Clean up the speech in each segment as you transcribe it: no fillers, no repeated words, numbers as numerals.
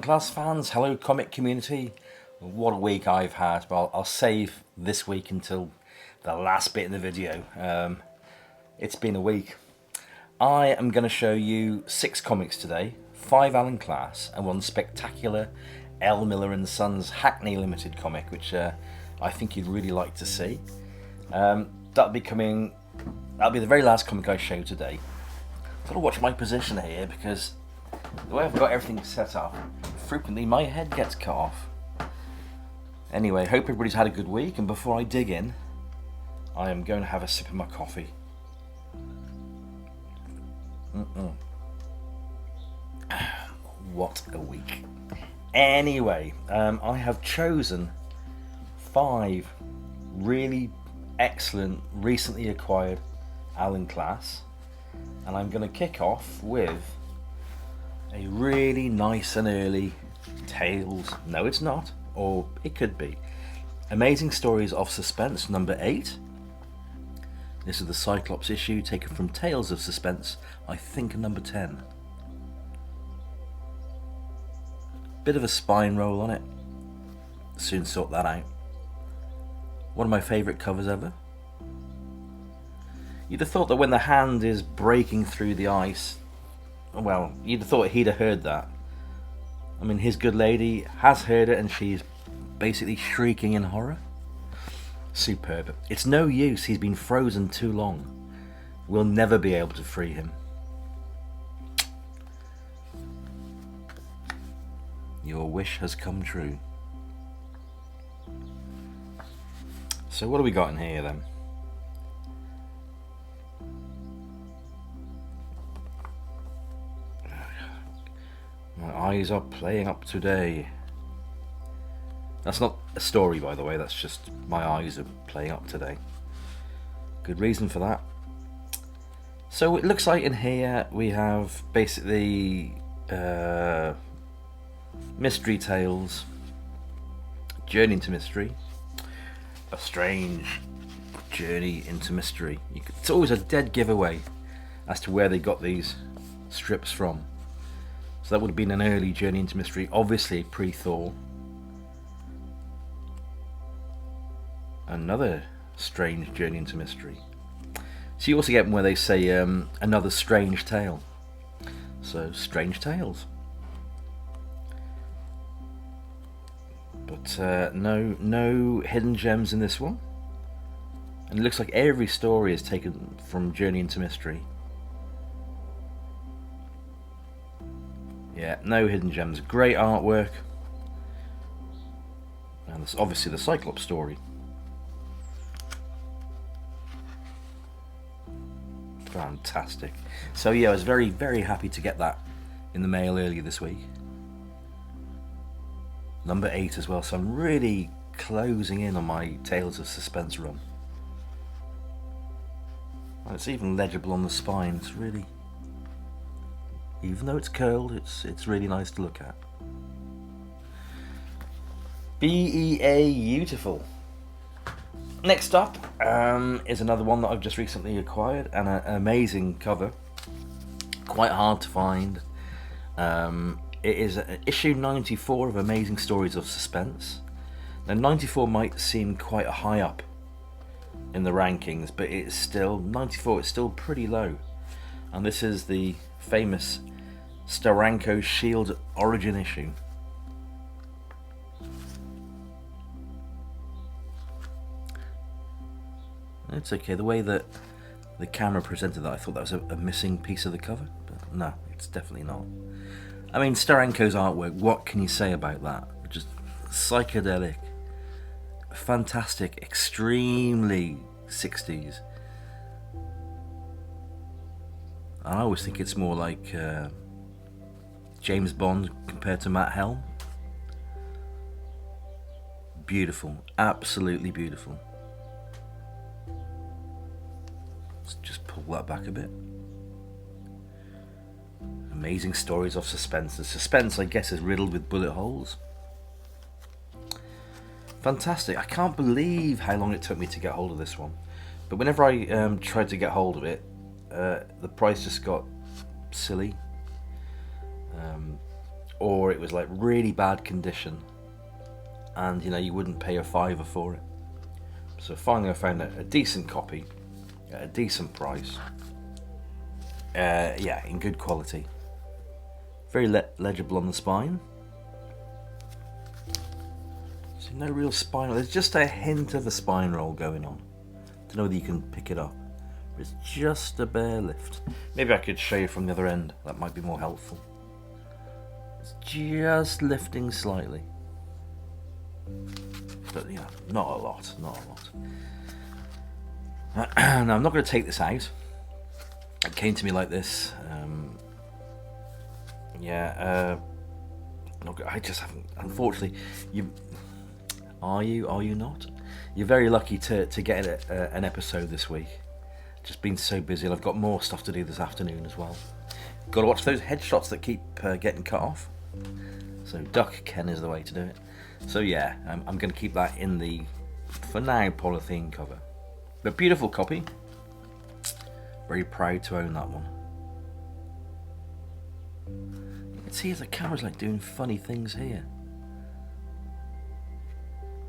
Class fans, hello comic community. What a week I've had, but I'll save this week until the last bit in the video. It's been a week. I am going to show you 6 comics today, 5 Alan Class and 1 spectacular L. Miller and Sons Hackney Limited comic, which I think you'd really like to see. That'll be the very last comic I show today. I've got to watch my position here because the way I've got everything set up, frequently my head gets cut off. Anyway, hope everybody's had a good week, and before I dig in, I am going to have a sip of my coffee. What a week. Anyway, I have chosen 5 really excellent, recently acquired Alan Class, and I'm going to kick off with a really nice and early Tales, no it's not, or it could be, Amazing Stories of Suspense number 8. This is the Cyclops issue taken from Tales of Suspense, I think number 10. Bit of a spine roll on it, soon sort that out. One of my favourite covers ever. You'd have thought that when the hand is breaking through the ice, well, you'd have thought he'd have heard that. I mean, his good lady has heard it and she's basically shrieking in horror. Superb. It's no use, he's been frozen too long. We'll never be able to free him. Your wish has come true. So what do we got in here then? My eyes are playing up today. That's not a story, by the way, that's just my eyes are playing up today. Good reason for that. So it looks like in here we have basically Mystery Tales, Journey into Mystery, a strange journey into mystery. It's always a dead giveaway as to where they got these strips from. So that would have been an early Journey into Mystery, obviously pre-Thor. Another strange Journey into Mystery. So you also get where they say another strange tale. So Strange Tales. But no hidden gems in this one. And it looks like every story is taken from Journey into Mystery. Yeah, no hidden gems. Great artwork. And this, obviously the Cyclops story. Fantastic. So yeah, I was very, very happy to get that in the mail earlier this week. Number 8 as well, so I'm really closing in on my Tales of Suspense run. And it's even legible on the spine. It's really, even though it's curled, it's really nice to look at. Beautiful. Next up is another one that I've just recently acquired, and an amazing cover. Quite hard to find. It is issue 94 of Amazing Stories of Suspense. Now 94 might seem quite high up in the rankings, but it's still, 94 is still pretty low. And this is the famous Steranko Shield Origin issue. It's okay, the way that the camera presented that, I thought that was a missing piece of the cover, but no, it's definitely not. I mean, Steranko's artwork, what can you say about that? Just psychedelic, fantastic, extremely 60s. I always think it's more like James Bond compared to Matt Helm. Beautiful, absolutely beautiful. Let's just pull that back a bit. Amazing Stories of Suspense. The suspense, I guess, is riddled with bullet holes. Fantastic. I can't believe how long it took me to get hold of this one. But whenever I tried to get hold of it, the price just got silly. or it was like really bad condition, and you know, you wouldn't pay a fiver for it. So finally I found a decent copy at a decent price. Yeah, in good quality. Very legible on the spine. So no real spine. There's just a hint of a spine roll going on. Don't know whether you can pick it up. But it's just a bare lift. Maybe I could show you from the other end. That might be more helpful. It's just lifting slightly. But yeah, not a lot. Not a lot. Now I'm not going to take this out. It came to me like this. I just haven't. Unfortunately, are you not? You're very lucky to get an episode this week. Just been so busy, and I've got more stuff to do this afternoon as well. Got to watch those headshots that keep getting cut off. So Duck Ken is the way to do it. So yeah, I'm going to keep that in the, for now, polythene cover. But beautiful copy. Very proud to own that one. You can see the camera's like doing funny things here.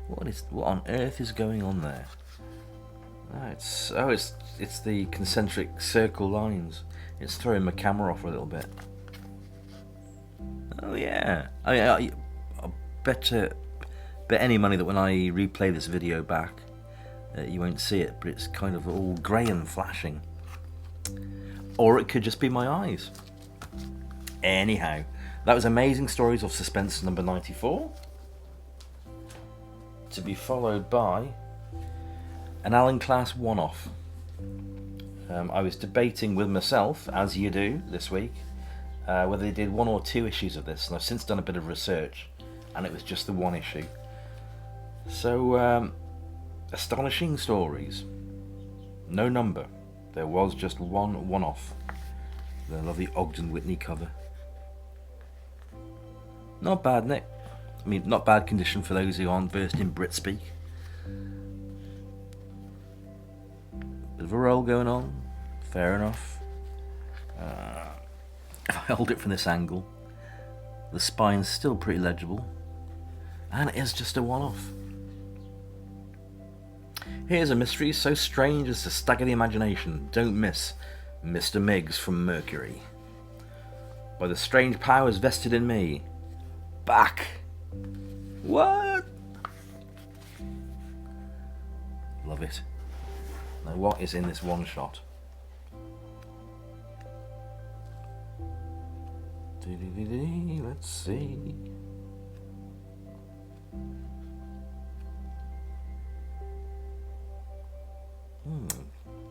What on earth is going on there? It's the concentric circle lines. It's throwing my camera off a little bit. Oh yeah. I bet any money that when I replay this video back, you won't see it, but it's kind of all grey and flashing. Or it could just be my eyes. Anyhow, that was Amazing Stories of Suspense number 94. To be followed by an Alan Class one-off. I was debating with myself, as you do this week, whether they did 1 or 2 issues of this, and I've since done a bit of research, and it was just the 1 issue. So, Astonishing Stories. No number. There was just one-off. The lovely Ogden Whitney cover. Not bad, Nick. I mean, not bad condition for those who aren't versed in Brit speak. Bit of a roll going on. Fair enough. If I hold it from this angle, the spine's still pretty legible. And it is just a one-off. Here's a mystery so strange as to stagger the imagination. Don't miss Mr. Miggs from Mercury. By the strange powers vested in me. Back! What? Love it. Now what is in this one shot? Let's see.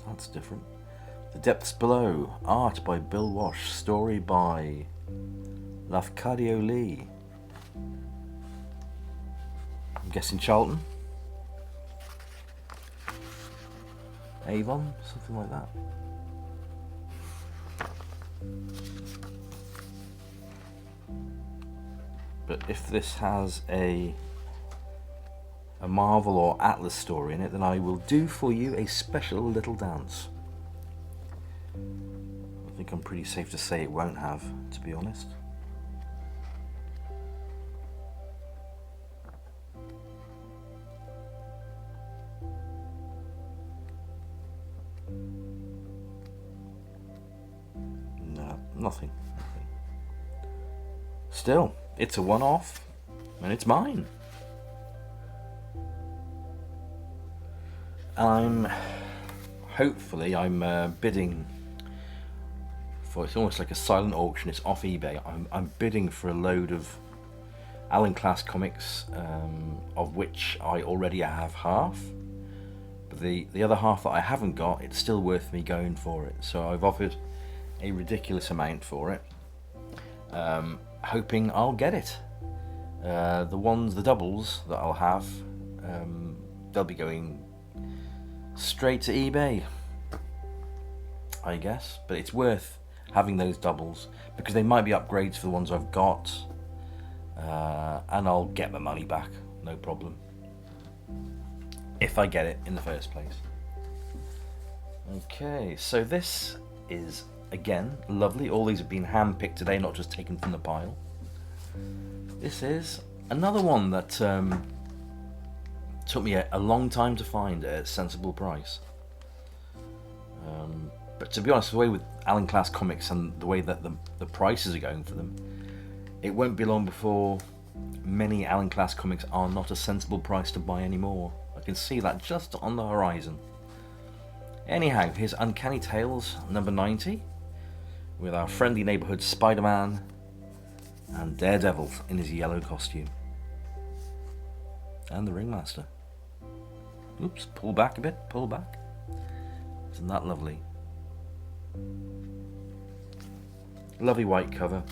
That's different. The Depths Below. Art by Bill Wash. Story by Lafcadio Lee. I'm guessing Charlton. Avon, something like that. But if this has a Marvel or Atlas story in it, then I will do for you a special little dance. I think I'm pretty safe to say it won't have, to be honest. No, nothing. Still, it's a one-off, and it's mine. Hopefully I'm bidding for, it's almost like a silent auction, it's off eBay. I'm bidding for a load of Alan Class comics, of which I already have half. But the other half that I haven't got, it's still worth me going for it. So I've offered a ridiculous amount for it, hoping I'll get it. The doubles that I'll have, they'll be going straight to eBay, I guess. But it's worth having those doubles because they might be upgrades for the ones I've got, and I'll get my money back, no problem, if I get it in the first place. Okay, so this is again lovely. All these have been hand-picked today, not just taken from the pile. This is another one that took me a long time to find at a sensible price. But to be honest, the way with Alan Class comics and the way that the prices are going for them, it won't be long before many Alan Class comics are not a sensible price to buy anymore. I can see that just on the horizon. Anyhow, here's Uncanny Tales number 90 with our friendly neighbourhood Spider-Man and Daredevil in his yellow costume. And the Ringmaster. Oops, pull back a bit, pull back. Isn't that lovely? Lovely white cover.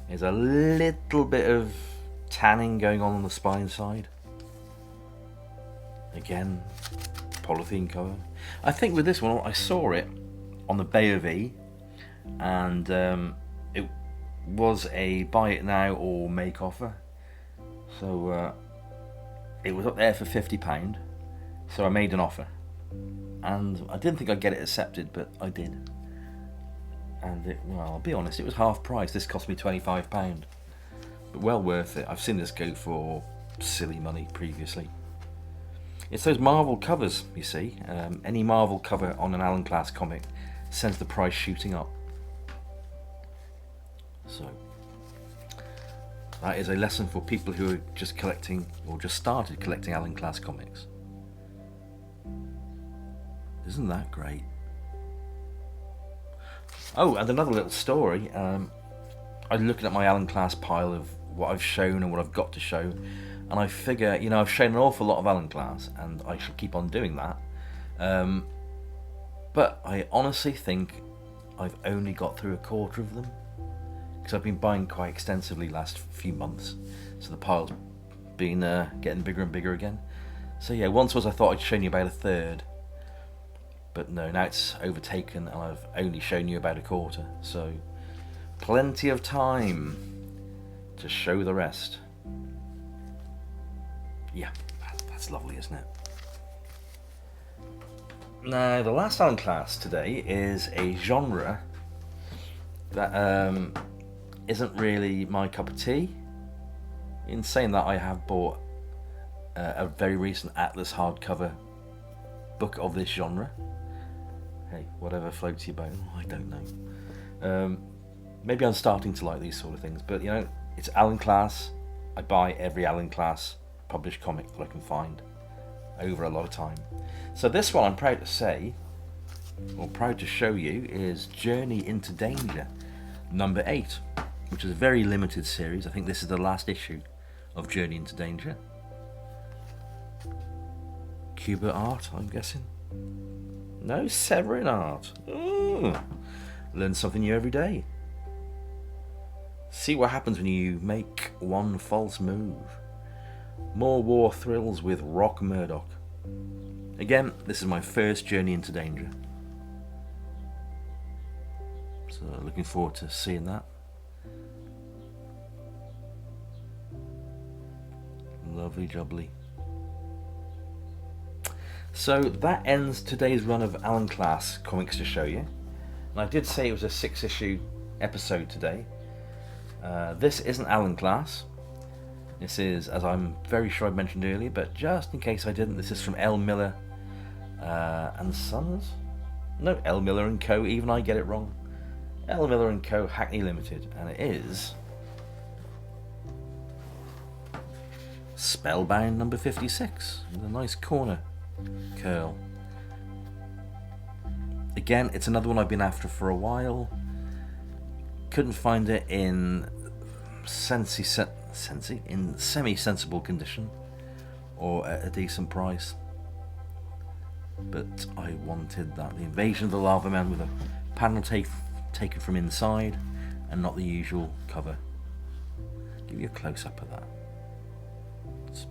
There's a little bit of tanning going on the spine side. Again, polythene cover. I think with this one, I saw it on the Bay of E, and it was a buy it now or make offer. So it was up there for £50. So I made an offer, and I didn't think I'd get it accepted, but I did. And well, I'll be honest, it was half price. This cost me £25, but well worth it. I've seen this go for silly money previously. It's those Marvel covers, you see. Any Marvel cover on an Alan Class comic sends the price shooting up. So that is a lesson for people who are just collecting or just started collecting Alan Class comics. Isn't that great? Oh, and another little story. I'm looking at my Alan Class pile of what I've shown and what I've got to show, and I figure, I've shown an awful lot of Alan Class, and I should keep on doing that. But I honestly think I've only got through a quarter of them, because I've been buying quite extensively last few months, so the pile's been getting bigger and bigger again. So yeah, once I thought I'd shown you about a third, but no, now it's overtaken and I've only shown you about a quarter, so plenty of time to show the rest. Yeah, that's lovely, isn't it? Now, the last Alan Class today is a genre that isn't really my cup of tea. In saying that, I have bought a very recent Atlas hardcover book of this genre. Hey, whatever floats your boat, I don't know. Maybe I'm starting to like these sort of things, but it's Alan Class. I buy every Alan Class published comic that I can find over a lot of time. So this one, I'm proud to say, or proud to show you, is Journey into Danger number 8, which is a very limited series. I think this is the last issue of Journey into Danger. Cuba art, I'm guessing. No, Severin art. Ooh. Learn something new every day. See what happens when you make one false move. More war thrills with Rock Murdoch. Again, this is my first Journey into Danger. So looking forward to seeing that. Lovely jubbly. So that ends today's run of Alan Class comics to show you. And I did say it was a 6-issue episode today. This isn't Alan Class. This is, as I'm very sure I mentioned earlier, but just in case I didn't, this is from L. Miller and Sons? No, L. Miller and Co. Even I get it wrong. L. Miller and Co. Hackney Limited, and it is Spellbound number 56 with a nice corner curl. Again, it's another one I've been after for a while. Couldn't find it in semi-sensible condition or at a decent price, but I wanted that. The Invasion of the Lava Man with a panel taken from inside and not the usual cover. Give you a close-up of that. It's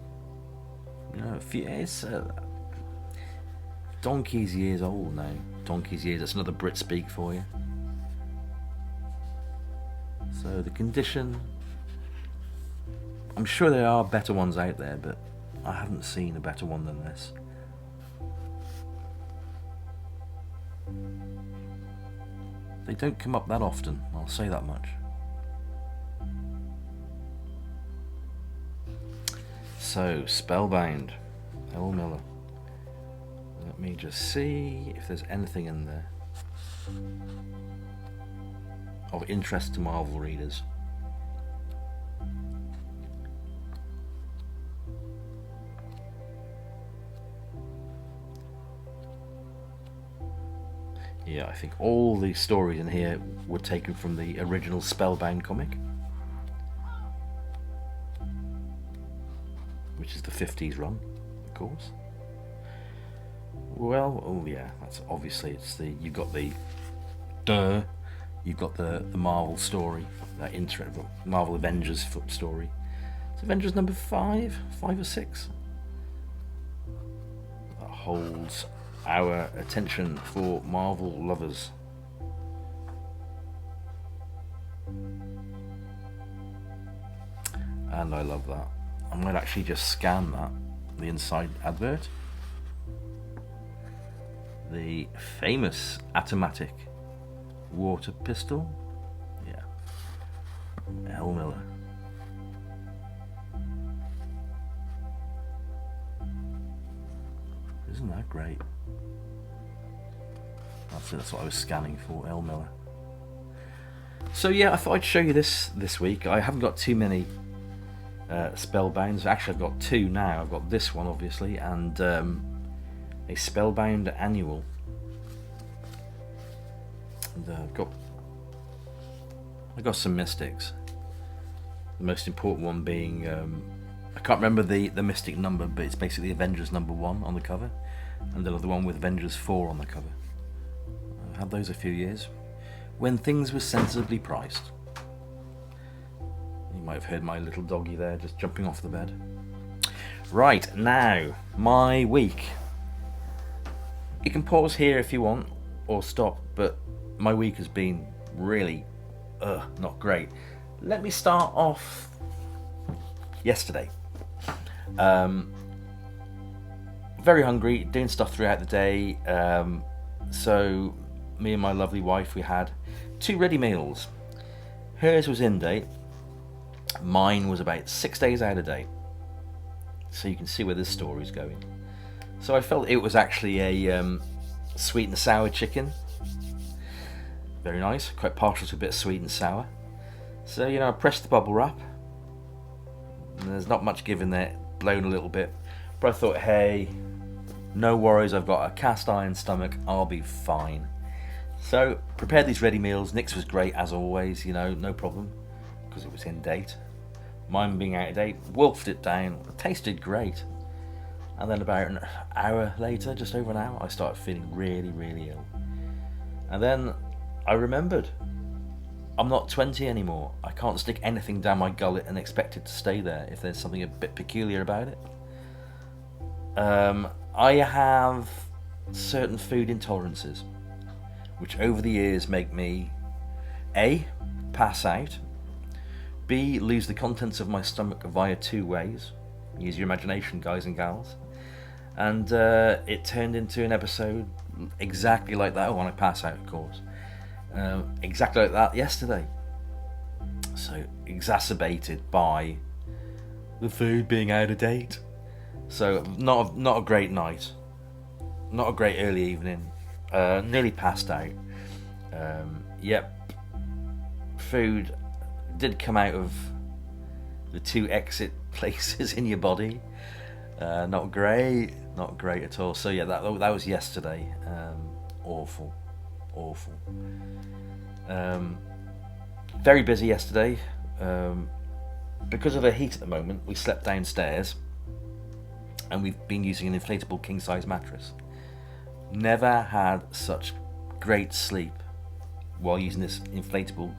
donkey's years old now. Donkey's years, that's another Brit speak for you. So the condition, I'm sure there are better ones out there, but I haven't seen a better one than this. They don't come up that often, I'll say that much. So, Spellbound, L. Miller. Let me just see if there's anything in there of interest to Marvel readers. Yeah, I think all the stories in here were taken from the original Spellbound comic, which is the 50s run, of course. Well, oh yeah, that's obviously it's the you've got the Marvel story, that Marvel Avengers story. It's Avengers number 5 or 6. That holds our attention for Marvel lovers. And I love that. I might actually just scan that, the inside advert. The famous automatic water pistol. Yeah. L. Miller. Isn't that great? That's what I was scanning for, L. Miller. So yeah, I thought I'd show you this week. I haven't got too many Spellbounds. Actually, I've got 2 now. I've got this one, obviously, and a Spellbound annual. And I've got some mystics. The most important one being I can't remember the mystic number, but it's basically Avengers number 1 on the cover, and the other one with Avengers 4 on the cover. I had those a few years when things were sensibly priced. You might have heard my little doggy there just jumping off the bed. Right, now, my week. You can pause here if you want, or stop, but my week has been really not great. Let me start off yesterday. Very hungry, doing stuff throughout the day, so me and my lovely wife, we had 2 ready meals. Hers was in date, mine was about 6 days out of date, so you can see where this story's going. So I felt it was actually a sweet and sour chicken. Very nice, quite partial to a bit of sweet and sour. So, I pressed the bubble wrap, and there's not much give in there, blown a little bit, but I thought, hey, no worries, I've got a cast iron stomach, I'll be fine. So, prepared these ready meals. Nick's was great as always, no problem, because it was in date. Mine being out of date, wolfed it down, it tasted great. And then about an hour later, just over an hour, I started feeling really, really ill. And then I remembered, I'm not 20 anymore. I can't stick anything down my gullet and expect it to stay there if there's something a bit peculiar about it. I have certain food intolerances, which over the years make me A, pass out, B, lose the contents of my stomach via 2 ways. Use your imagination, guys and gals. And it turned into an episode exactly like that. When I pass out, of course. Exactly like that yesterday. So exacerbated by the food being out of date. So not a great night, not a great early evening. Nearly passed out. Yep. Food did come out of the 2 exit places in your body. Not great at all. So yeah, that was yesterday. Awful. Very busy yesterday. Because of the heat at the moment, we slept downstairs, and we've been using an inflatable king-size mattress. Never had such great sleep while using this inflatable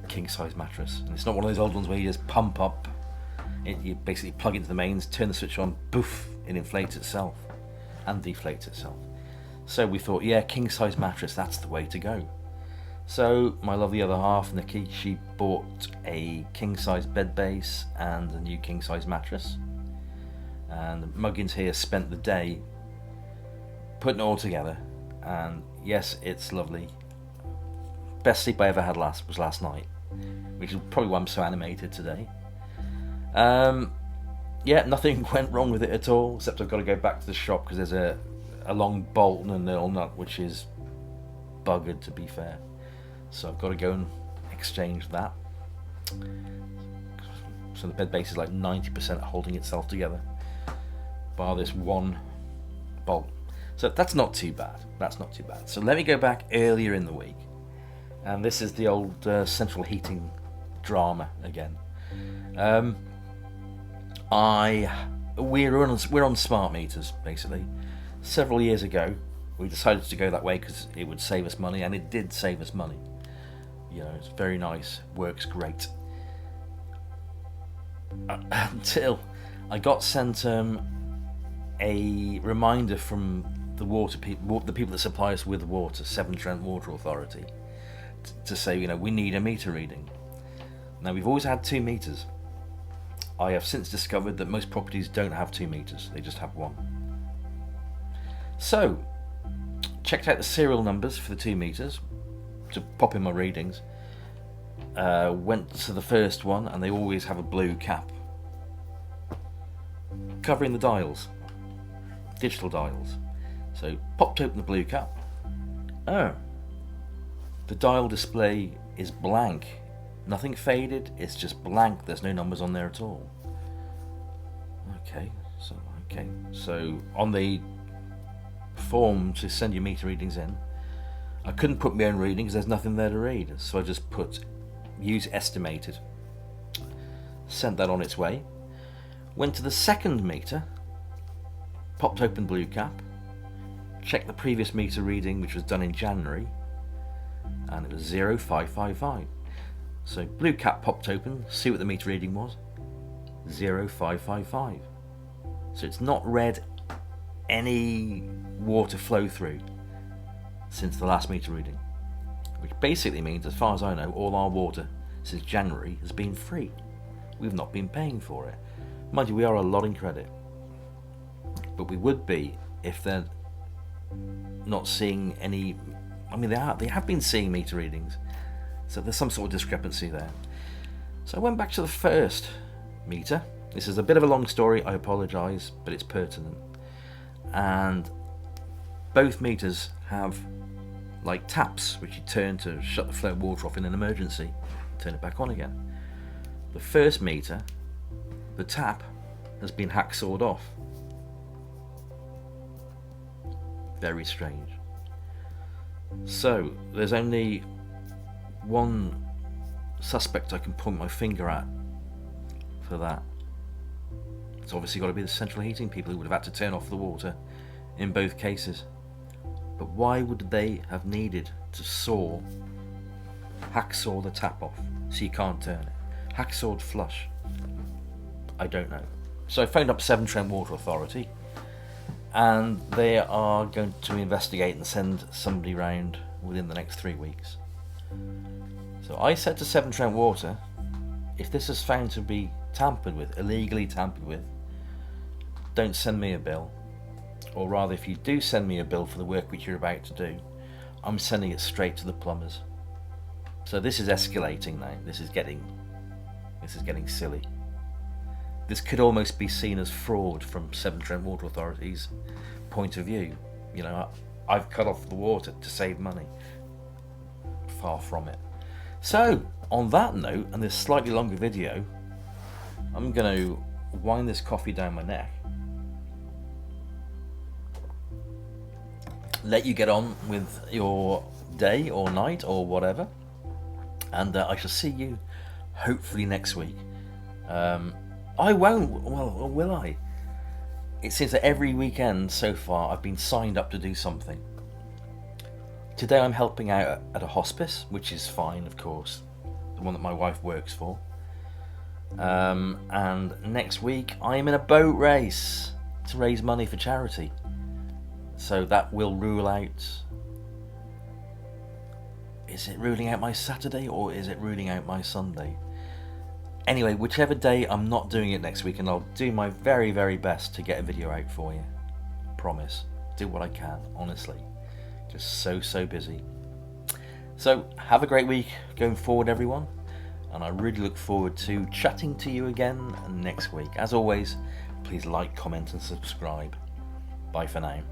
king-size mattress. And it's not one of those old ones where you just pump up. You basically plug into the mains, turn the switch on, poof, it inflates itself and deflates itself. So we thought, yeah, king-size mattress, that's the way to go. So my lovely other half, Nikki, she bought a king-size bed base and a new king-size mattress. And Muggins here spent the day putting it all together. And yes, it's lovely. Best sleep I ever had was last night, which is probably why I'm so animated today. Yeah, nothing went wrong with it at all, except I've got to go back to the shop because there's a long bolt and a little nut which is buggered, to be fair. So I've got to go and exchange that. So the bed base is like 90% holding itself together, bar this one bolt. So that's not too bad. That's not too bad. So let me go back earlier in the week, and this is the old central heating drama again. We're on smart meters basically. Several years ago, we decided to go that way because it would save us money, and it did save us money. You know, it's very nice, works great. Until I got sent a reminder from the the people that supply us with water, Severn Trent Water Authority, to say, you know, we need a meter reading. Now, we've always had 2 meters. I have since discovered that most properties don't have 2 meters, they just have 1. So, checked out the serial numbers for the 2 meters to pop in my readings. Went to the first one, and they always have a blue cap covering the dials, digital dials. So popped open the blue cap. Oh, the dial display is blank, nothing faded, it's just blank, there's no numbers on there at all. Okay, so on the form to send your meter readings in, I couldn't put my own reading because there's nothing there to read, so I just put use estimated, sent that on its way. Went to the second meter, popped open blue cap, checked the previous meter reading, which was done in January, and it was 0555. So blue cap popped open, see what the meter reading was, 0555. So it's not read any water flow through since the last meter reading, which basically means, as far as I know, all our water since January has been free. We've not been paying for it. Mind you, we are a lot in credit, but we would be if they're not seeing any. I mean, they have been seeing meter readings, so there's some sort of discrepancy there. So I went back to the first meter. This is a bit of a long story, I apologise, but it's pertinent. And both meters have like taps which you turn to shut the flow of water off in an emergency, turn it back on again. The first meter, the tap has been hacksawed off. Very strange. So there's only one suspect I can point my finger at for that. It's obviously got to be the central heating people who would have had to turn off the water in both cases. But why would they have needed to hacksaw the tap off so you can't turn it? Hacksawed flush. I don't know. So I phoned up Severn Trent Water Authority, and they are going to investigate and send somebody round within the next 3 weeks. So I said to Severn Trent Water, if this is found to be tampered with, illegally tampered with, don't send me a bill. Or rather, if you do send me a bill for the work which you're about to do, I'm sending it straight to the plumbers. So this is escalating now. This is getting silly. This could almost be seen as fraud from Severn Trent Water Authority's point of view. You know, I've cut off the water to save money. Far from it. So, on that note, and this slightly longer video, I'm going to wind this coffee down my neck, let you get on with your day or night or whatever, and I shall see you hopefully next week. I won't, well, or will I? It seems that every weekend so far I've been signed up to do something. Today I'm helping out at a hospice, which is fine, of course, the one that my wife works for. And next week I'm in a boat race to raise money for charity. So that will rule out... Is it ruling out my Saturday or is it ruling out my Sunday? Anyway, whichever day, I'm not doing it next week, and I'll do my very, very best to get a video out for you. Promise. Do what I can, honestly. Just so busy. So, have a great week going forward, everyone. and I really look forward to chatting to you again next week. As always, please like, comment and subscribe. Bye for now.